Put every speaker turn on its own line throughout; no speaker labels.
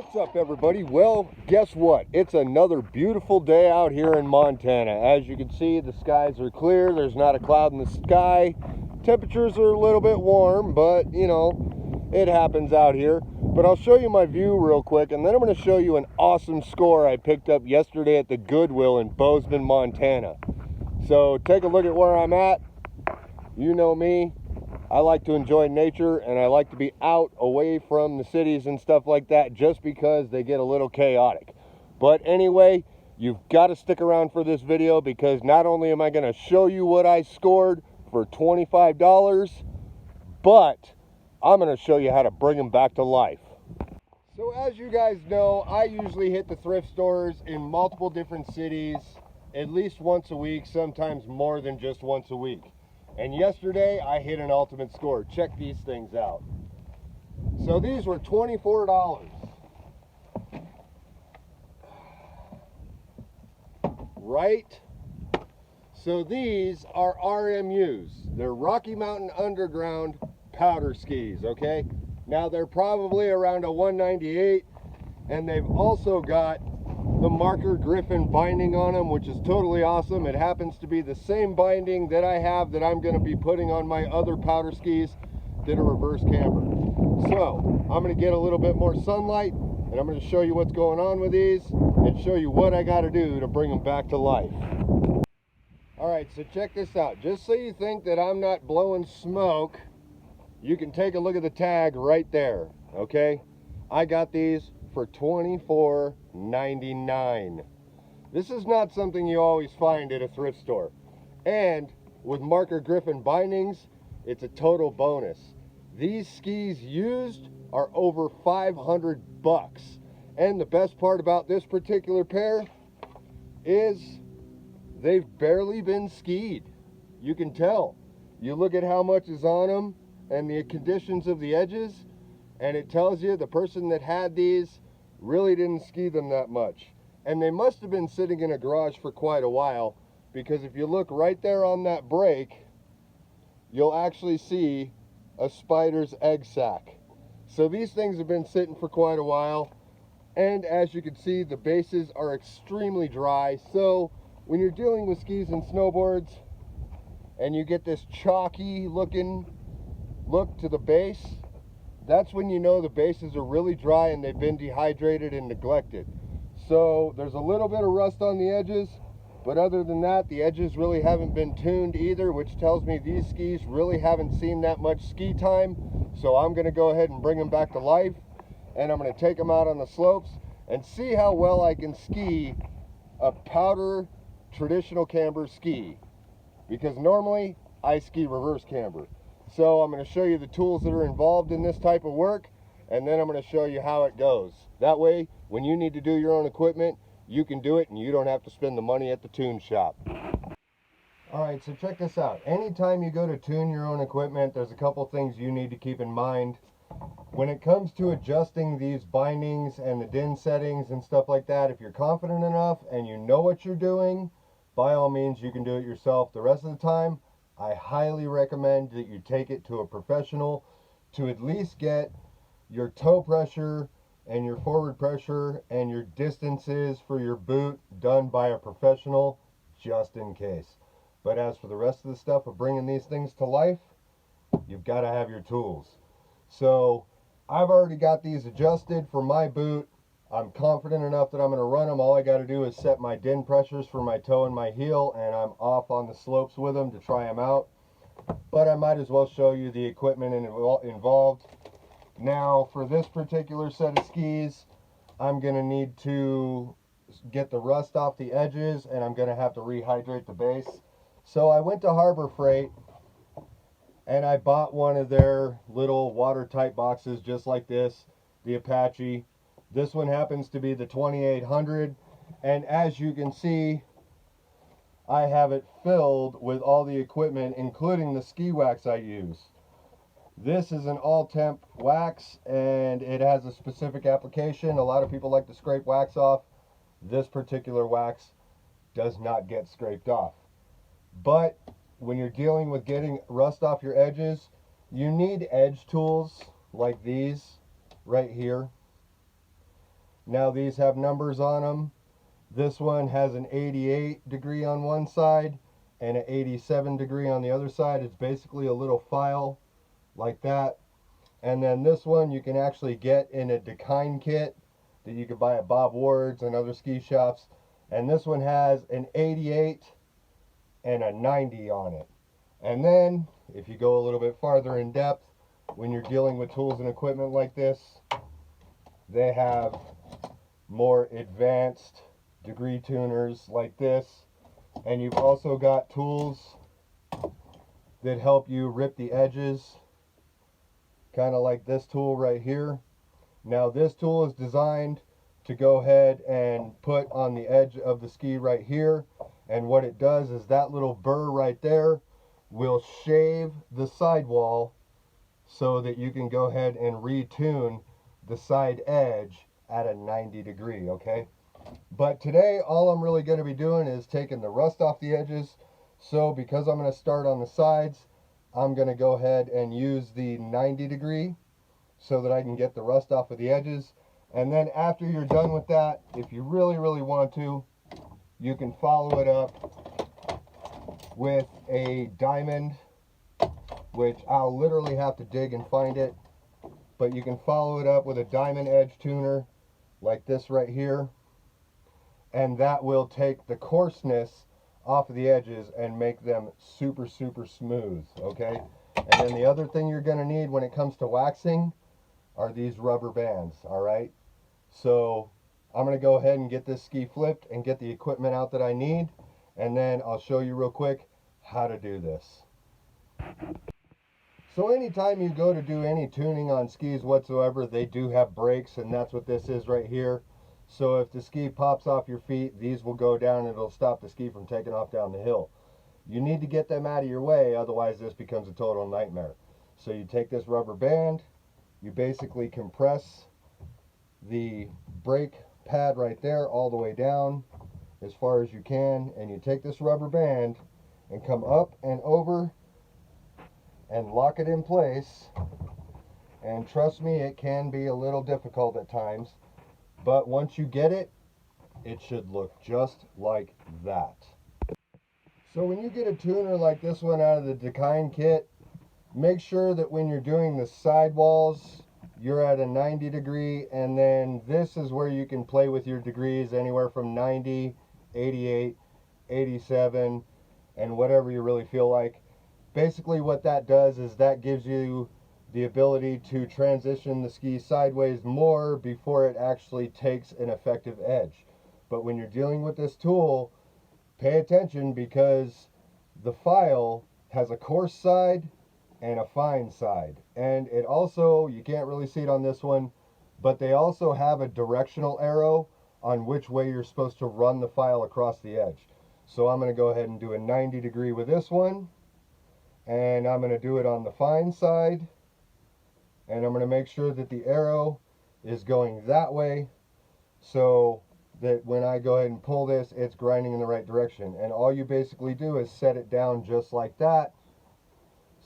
What's up, everybody? Well, guess what? It's another beautiful day out here in Montana. As you can see, the skies are clear. There's not a cloud in the sky. Temperatures are a little bit warm, but you know, it happens out here. But I'll show you my view real quick, and then I'm going to show you an awesome score I picked up yesterday at the Goodwill in Bozeman, Montana. So take a look at where I'm at. You know me. I like to enjoy nature, and I like to be out away from the cities and stuff like that, just because they get a little chaotic. But anyway, you've got to stick around for this video, because not only am I going to show you what I scored for $25, but I'm going to show you how to bring them back to life. So as you guys know, I usually hit the thrift stores in multiple different cities at least once a week, sometimes more than just once a week. And yesterday I hit an ultimate score. Check these things out. So these were $24. Right? So these are RMUs. They're Rocky Mountain Underground powder skis, okay? Now they're probably around a 198, and they've also got the marker griffin binding on them, which is totally awesome. It happens to be the same binding that I have that I'm going to be putting on my other powder skis that are reverse camber. So I'm going to get a little bit more sunlight, and I'm going to show you what's going on with these and show you what I got to do to bring them back to life. Alright, so check this out. Just so you think that I'm not blowing smoke, you can take a look at the tag right there, okay? I got these for $24.99. This is not something you always find at a thrift store. And with marker griffin bindings, it's a total bonus. These skis used are over 500 bucks. And the best part about this particular pair is they've barely been skied. You can tell. You look at how much is on them and the conditions of the edges, and it tells you the person that had these really didn't ski them that much. And they must have been sitting in a garage for quite a while, because if you look right there on that brake, you'll actually see a spider's egg sac. So these things have been sitting for quite a while, and as you can see, the bases are extremely dry. So when you're dealing with skis and snowboards and you get this chalky looking look to the base, that's when you know the bases are really dry and they've been dehydrated and neglected. So there's a little bit of rust on the edges, but other than that, the edges really haven't been tuned either, which tells me these skis really haven't seen that much ski time. So I'm going to go ahead and bring them back to life, and I'm going to take them out on the slopes and see how well I can ski a powder traditional camber ski, because normally I ski reverse camber. So I'm going to show you the tools that are involved in this type of work, and then I'm going to show you how it goes. That way, when you need to do your own equipment, you can do it and you don't have to spend the money at the tune shop. Alright, so check this out. Anytime you go to tune your own equipment, there's a couple things you need to keep in mind. When it comes to adjusting these bindings and the DIN settings and stuff like that, if you're confident enough and you know what you're doing, by all means you can do it yourself. The rest of the time, I highly recommend that you take it to a professional to at least get your toe pressure and your forward pressure and your distances for your boot done by a professional, just in case. But as for the rest of the stuff of bringing these things to life, you've got to have your tools. So I've already got these adjusted for my boot. I'm confident enough that I'm going to run them. All I got to do is set my DIN pressures for my toe and my heel, and I'm off on the slopes with them to try them out. But I might as well show you the equipment involved. Now, for this particular set of skis, I'm going to need to get the rust off the edges, and I'm going to have to rehydrate the base. So I went to Harbor Freight, and I bought one of their little watertight boxes just like this, the Apache. This one happens to be the 2800, and as you can see, I have it filled with all the equipment, including the ski wax I use. This is an all-temp wax, and it has a specific application. A lot of people like to scrape wax off. This particular wax does not get scraped off. But when you're dealing with getting rust off your edges, you need edge tools like these right here. Now these have numbers on them. This one has an 88 degree on one side and an 87 degree on the other side. It's basically a little file like that. And then this one you can actually get in a decline kit that you could buy at Bob Ward's and other ski shops. And this one has an 88 and a 90 on it. And then if you go a little bit farther in depth, when you're dealing with tools and equipment like this, they have more advanced degree tuners like this. And you've also got tools that help you rip the edges, kind of like this tool right here. Now this tool is designed to go ahead and put on the edge of the ski right here, and what it does is that little burr right there will shave the sidewall so that you can go ahead and retune the side edge at a 90 degree, okay? But today all I'm really going to be doing is taking the rust off the edges. So because I'm going to start on the sides, I'm going to go ahead and use the 90 degree so that I can get the rust off of the edges. And then after you're done with that, if you really want to, you can follow it up with a diamond, which I'll literally have to dig and find it, but you can follow it up with a diamond edge tuner like this right here, and that will take the coarseness off of the edges and make them super smooth, okay? And then the other thing you're going to need when it comes to waxing are these rubber bands, all right? So I'm going to go ahead and get this ski flipped and get the equipment out that I need, and then I'll show you real quick how to do this. So anytime you go to do any tuning on skis whatsoever, they do have brakes, and that's what this is right here. So if the ski pops off your feet, these will go down and it'll stop the ski from taking off down the hill. You need to get them out of your way, otherwise this becomes a total nightmare. So you take this rubber band, you basically compress the brake pad right there all the way down as far as you can, and you take this rubber band and come up and over and lock it in place. And trust me, it can be a little difficult at times, but once you get it, it should look just like that. So when you get a tuner like this one out of the decline kit, make sure that when you're doing the sidewalls, you're at a 90 degree, and then this is where you can play with your degrees anywhere from 90, 88, 87, and whatever you really feel like. Basically what that does is that gives you the ability to transition the ski sideways more before it actually takes an effective edge. But when you're dealing with this tool, pay attention, because the file has a coarse side and a fine side. And it also, you can't really see it on this one, but they also have a directional arrow on which way you're supposed to run the file across the edge. So I'm going to go ahead and do a 90 degree with this one, and I'm going to do it on the fine side, and I'm going to make sure that the arrow is going that way so that when I go ahead and pull this, it's grinding in the right direction. And all you basically do is set it down just like that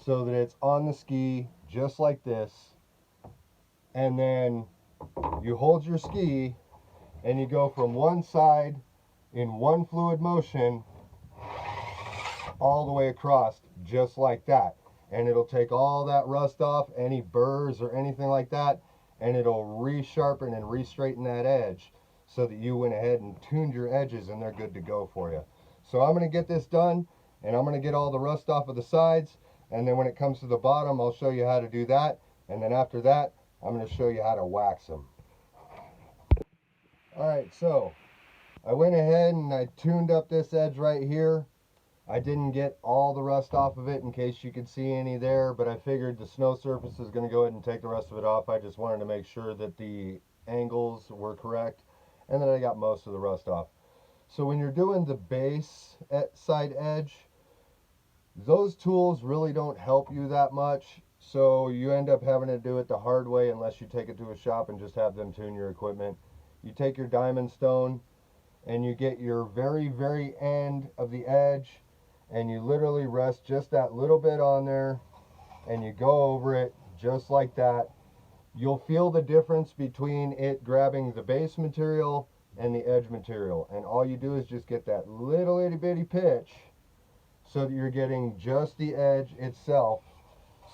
so that it's on the ski just like this, and then you hold your ski and you go from one side in one fluid motion all the way across just like that, and it'll take all that rust off, any burrs or anything like that, and it'll re-sharpen and re-straighten that edge so that you went ahead and tuned your edges and they're good to go for you. So I'm going to get this done, and I'm going to get all the rust off of the sides, and then when it comes to the bottom, I'll show you how to do that, and then after that I'm going to show you how to wax them. Alright, so I went ahead and I tuned up this edge right here. I didn't get all the rust off of it in case you could see any there, but I figured the snow surface is going to go ahead and take the rest of it off. I just wanted to make sure that the angles were correct, and then I got most of the rust off. So when you're doing the base side edge, those tools really don't help you that much, so you end up having to do it the hard way unless you take it to a shop and just have them tune your equipment. You take your diamond stone and you get your very end of the edge, and you literally rest just that little bit on there, and you go over it just like that. you'll feel the difference between it grabbing the base material and the edge material. And all you do is just get that little itty bitty pitch so that you're getting just the edge itself,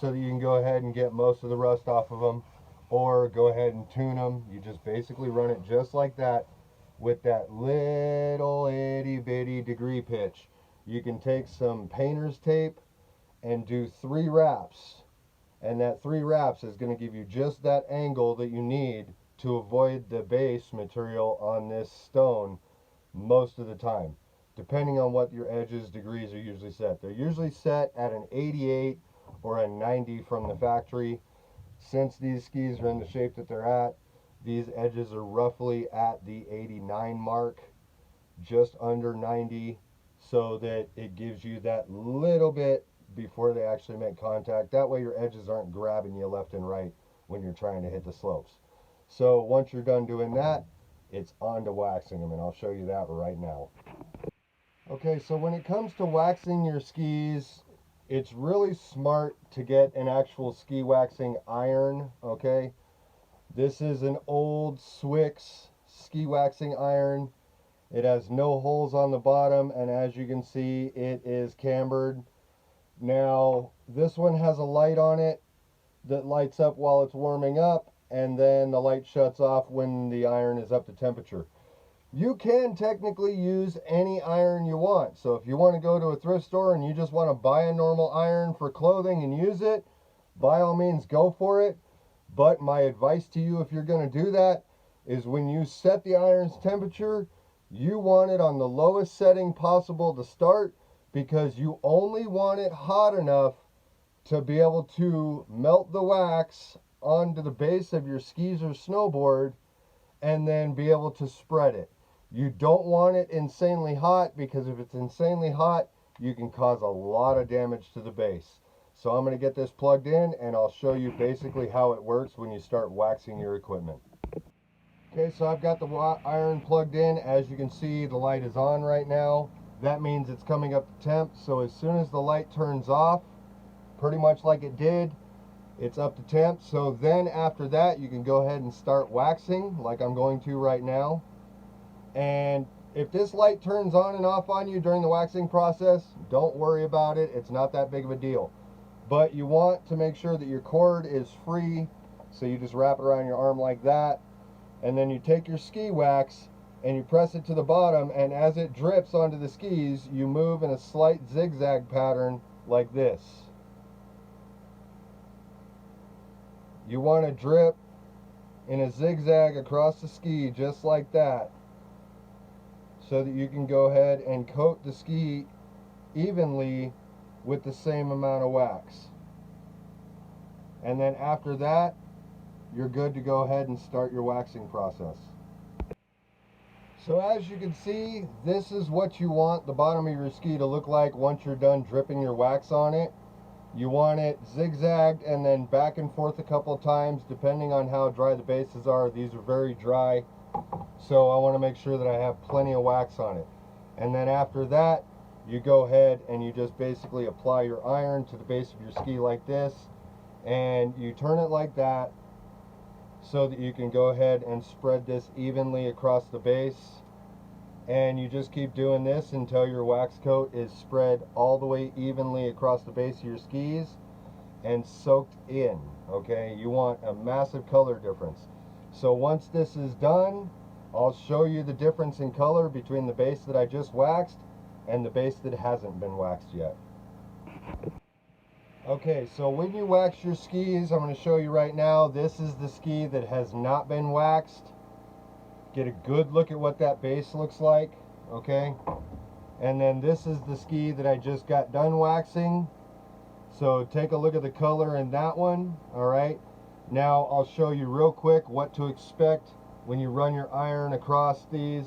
so that you can go ahead and get most of the rust off of them, or go ahead and tune them. You just basically run it just like that with that little itty bitty degree pitch. You can take some painter's tape and do 3 wraps, and that 3 wraps is going to give you just that angle that you need to avoid the base material on this stone most of the time, depending on what your edges degrees are usually set. They're usually set at an 88 or a 90 from the factory. Since these skis are in the shape that they're at, these edges are roughly at the 89 mark, just under 90, so that it gives you that little bit before they actually make contact. That way your edges aren't grabbing you left and right when you're trying to hit the slopes. So once you're done doing that, it's on to waxing them, and I'll show you that right now. Okay, so when it comes to waxing your skis, it's really smart to get an actual ski waxing iron, okay? This is an old Swix ski waxing iron. It has no holes on the bottom, and as you can see, it is cambered. Now, this one has a light on it that lights up while it's warming up, and then the light shuts off when the iron is up to temperature. You can technically use any iron you want. So if you want to go to a thrift store and you just want to buy a normal iron for clothing and use it, by all means go for it. But my advice to you, if you're going to do that, is when you set the iron's temperature, you want it on the lowest setting possible to start, because you only want it hot enough to be able to melt the wax onto the base of your skis or snowboard and then be able to spread it. You don't want it insanely hot, because if it's insanely hot, you can cause a lot of damage to the base. So I'm going to get this plugged in, and I'll show you basically how it works when you start waxing your equipment. Okay, so I've got the iron plugged in. As you can see, the light is on right now. That means it's coming up to temp. So as soon as the light turns off, pretty much like it did, it's up to temp. So then after that, you can go ahead and start waxing like I'm going to right now. And if this light turns on and off on you during the waxing process, don't worry about it. It's not that big of a deal. But you want to make sure that your cord is free. So you just wrap it around your arm like that. And then you take your ski wax and you press it to the bottom. And as it drips onto the skis, you move in a slight zigzag pattern like this. You want to drip in a zigzag across the ski just like that, so that you can go ahead and coat the ski evenly with the same amount of wax. And then after that, you're good to go ahead and start your waxing process. So as you can see, this is what you want the bottom of your ski to look like once you're done dripping your wax on it. You want it zigzagged and then back and forth a couple of times depending on how dry the bases are. These are very dry, so I want to make sure that I have plenty of wax on it. And then after that, you go ahead and you just basically apply your iron to the base of your ski like this, and you turn it like that so that you can go ahead and spread this evenly across the base. And you just keep doing this until your wax coat is spread all the way evenly across the base of your skis and soaked in. Okay, you want a massive color difference. So once this is done, I'll show you the difference in color between the base that I just waxed and the base that hasn't been waxed yet. Okay, so when you wax your skis, I'm going to show you right now, this is the ski that has not been waxed. Get a good look at what that base looks like, okay? And then this is the ski that I just got done waxing. So take a look at the color in that one, all right? Now I'll show you real quick what to expect when you run your iron across these.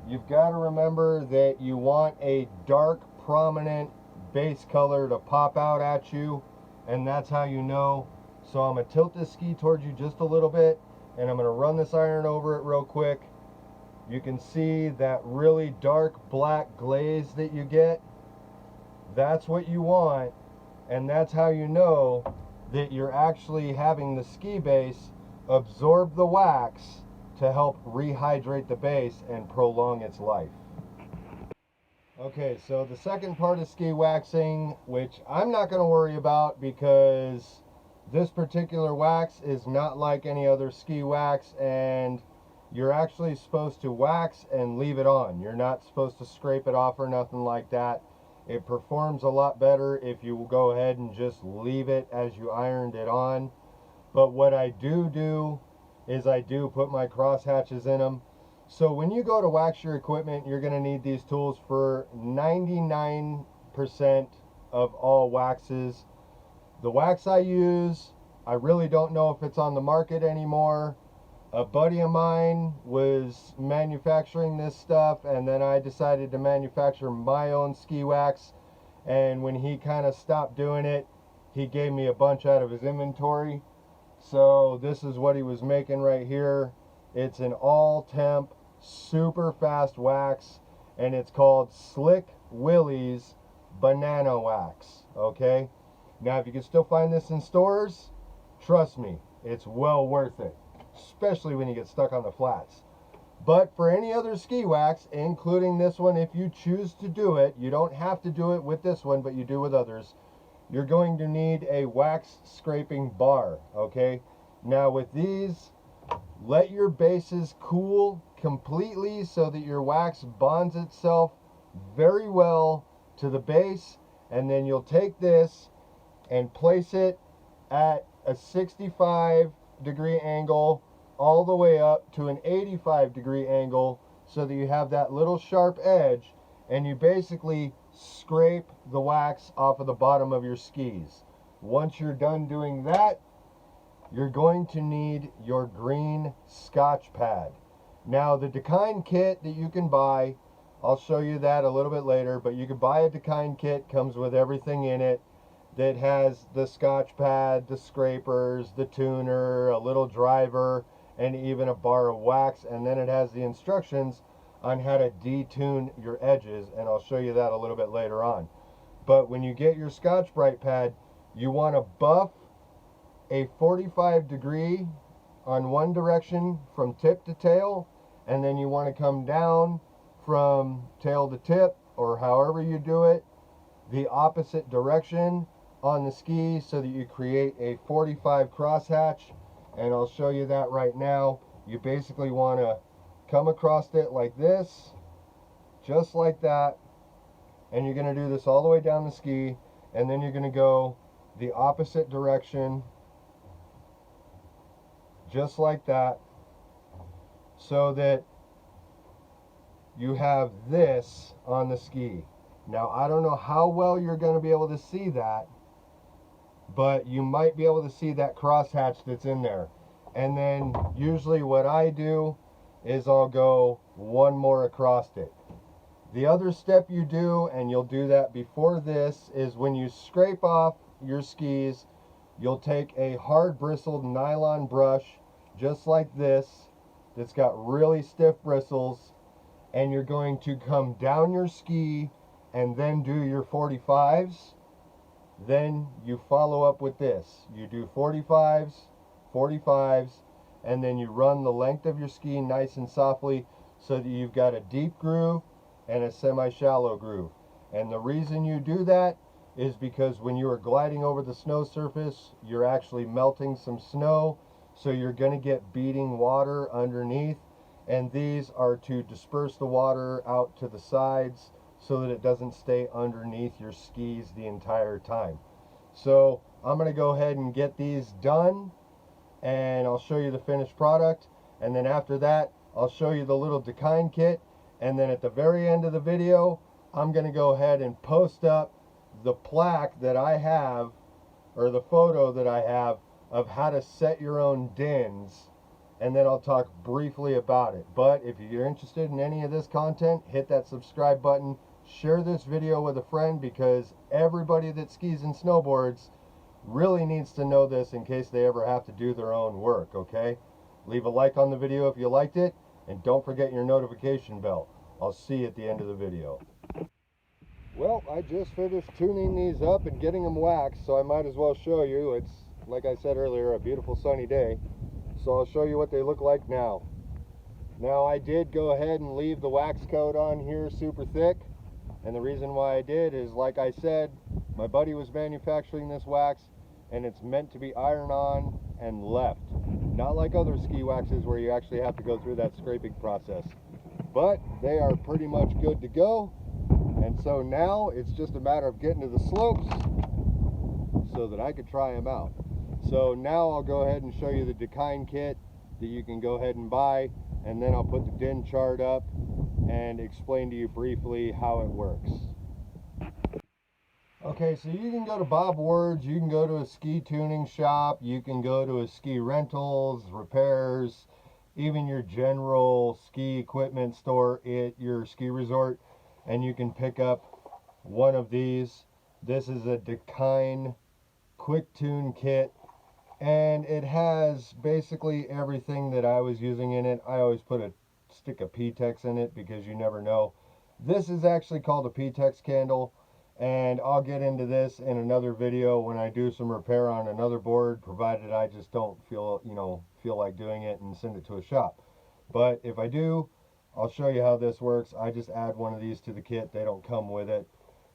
You've got to remember that you want a dark, prominent base color to pop out at you, and that's how you know. So I'm going to tilt this ski towards you just a little bit, and I'm going to run this iron over it real quick. You can see that really dark black glaze that you get. That's what you want, and that's how you know that you're actually having the ski base absorb the wax to help rehydrate the base and prolong its life. Okay, so the second part of ski waxing, which I'm not going to worry about because this particular wax is not like any other ski wax, and you're actually supposed to wax and leave it on. You're not supposed to scrape it off or nothing like that. It performs a lot better if you go ahead and just leave it as you ironed it on. But what I do is I do put my cross hatches in them. So when you go to wax your equipment, you're going to need these tools for 99% of all waxes. The wax I use, I really don't know if it's on the market anymore. A buddy of mine was manufacturing this stuff, and then I decided to manufacture my own ski wax. And when he kind of stopped doing it, he gave me a bunch out of his inventory. So this is what he was making right here. It's an all temp, super fast wax, and it's called Slick Willie's Banana Wax. Okay, now if you can still find this in stores, trust me, it's well worth it, especially when you get stuck on the flats. But for any other ski wax, including this one, if you choose to do it, you don't have to do it with this one, but you do with others, you're going to need a wax scraping bar. Okay, now with these, let your bases cool completely so that your wax bonds itself very well to the base, and then you'll take this and place it at a 65-degree angle all the way up to an 85-degree angle so that you have that little sharp edge, and you basically scrape the wax off of the bottom of your skis. Once you're done doing that, you're going to need your green Scotch pad. Now the Dakine kit that you can buy, I'll show you that a little bit later, but you can buy a Dakine kit, comes with everything in it, that has the Scotch pad, the scrapers, the tuner, a little driver, and even a bar of wax, and then it has the instructions on how to detune your edges, and I'll show you that a little bit later on. But when you get your Scotch-Brite pad, you want to buff a 45-degree on one direction from tip to tail, and then you want to come down from tail to tip, or however you do it, the opposite direction on the ski so that you create a 45 crosshatch, and I'll show you that right now. You basically want to come across it like this, just like that, and you're going to do this all the way down the ski, and then you're going to go the opposite direction, just like that, so that you have this on the ski. Now I don't know how well you're going to be able to see that, but you might be able to see that crosshatch that's in there. And then usually what I do is I'll go one more across it. The other step you do, and you'll do that before this, is when you scrape off your skis, you'll take a hard bristled nylon brush just like this that's got really stiff bristles, and you're going to come down your ski and then do your 45s. Then you follow up with this. You do 45s, 45s, and then you run the length of your ski nice and softly so that you've got a deep groove and a semi-shallow groove. And the reason you do that is because when you are gliding over the snow surface, you're actually melting some snow, so you're going to get beading water underneath, and these are to disperse the water out to the sides so that it doesn't stay underneath your skis the entire time. So I'm going to go ahead and get these done, and I'll show you the finished product, and then after that I'll show you the little Dakine kit, and then at the very end of the video I'm going to go ahead and post up the plaque that I have, or the photo that I have, of how to set your own dins, and then I'll talk briefly about it. But if you're interested in any of this content, hit that subscribe button, share this video with a friend, because everybody that skis and snowboards really needs to know this in case they ever have to do their own work. Okay, leave a like on the video if you liked it, and don't forget your notification bell. I'll see you at the end of the video. Well, I just finished tuning these up and getting them waxed, so I might as well show you. It's like I said earlier, a beautiful sunny day. So I'll show you what they look like now. Now I did go ahead and leave the wax coat on here super thick. And the reason why I did is, like I said, my buddy was manufacturing this wax and it's meant to be iron on and left. Not like other ski waxes where you actually have to go through that scraping process. But they are pretty much good to go. And so now it's just a matter of getting to the slopes so that I could try them out. So now I'll go ahead and show you the Dekine kit that you can go ahead and buy, and then I'll put the DIN chart up and explain to you briefly how it works. Okay, so you can go to Bob Ward's, you can go to a ski tuning shop, you can go to a ski rentals, repairs, even your general ski equipment store at your ski resort, and you can pick up one of these. This is a Dekine quick tune kit, and it has basically everything that I was using in it. I always put a stick of P-Tex in it because you never know. This is actually called a P-Tex candle, and I'll get into this in another video when I do some repair on another board, provided I just don't feel like doing it and send it to a shop. But if I do, I'll show you how this works. I just add one of these to the kit. They don't come with it,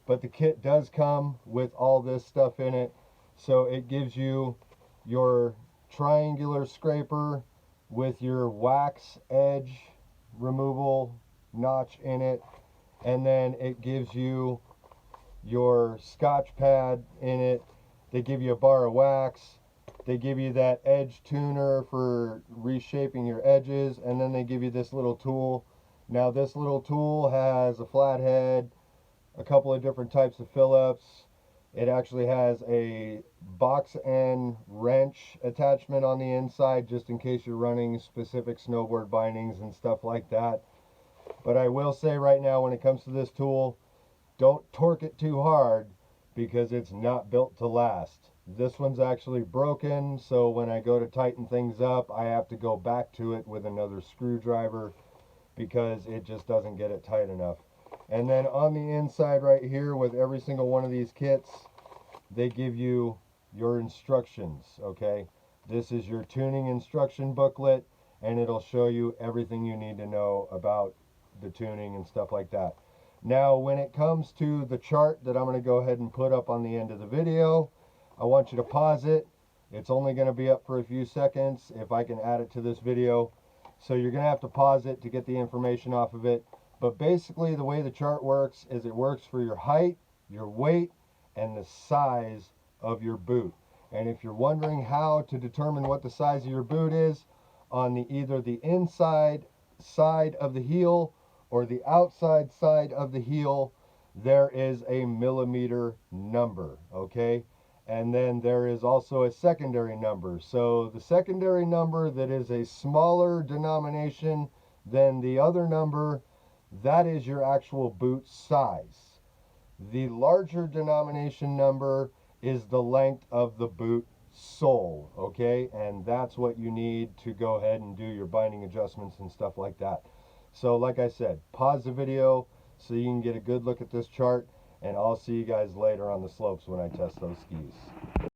but the kit does come with all this stuff in it. So it gives you your triangular scraper with your wax edge removal notch in it, and then it gives you your scotch pad in it. They give you a bar of wax, they give you that edge tuner for reshaping your edges, and then they give you this little tool. Now this little tool has a flathead, a couple of different types of Phillips. It actually has a box end wrench attachment on the inside just in case you're running specific snowboard bindings and stuff like that. But I will say right now, when it comes to this tool, don't torque it too hard because it's not built to last. This one's actually broken, so when I go to tighten things up, I have to go back to it with another screwdriver because it just doesn't get it tight enough. And then on the inside right here with every single one of these kits, they give you your instructions, okay? This is your tuning instruction booklet, and it'll show you everything you need to know about the tuning and stuff like that. Now, when it comes to the chart that I'm going to go ahead and put up on the end of the video, I want you to pause it. It's only going to be up for a few seconds if I can add it to this video. So you're going to have to pause it to get the information off of it. But basically the way the chart works is it works for your height, your weight, and the size of your boot. And if you're wondering how to determine what the size of your boot is, on either the inside side of the heel or the outside side of the heel, there is a millimeter number, okay? And then there is also a secondary number. So the secondary number that is a smaller denomination than the other number, that is your actual boot size. The larger denomination number is the length of the boot sole, okay? And that's what you need to go ahead and do your binding adjustments and stuff like that. So like I said, pause the video so you can get a good look at this chart, and I'll see you guys later on the slopes when I test those skis.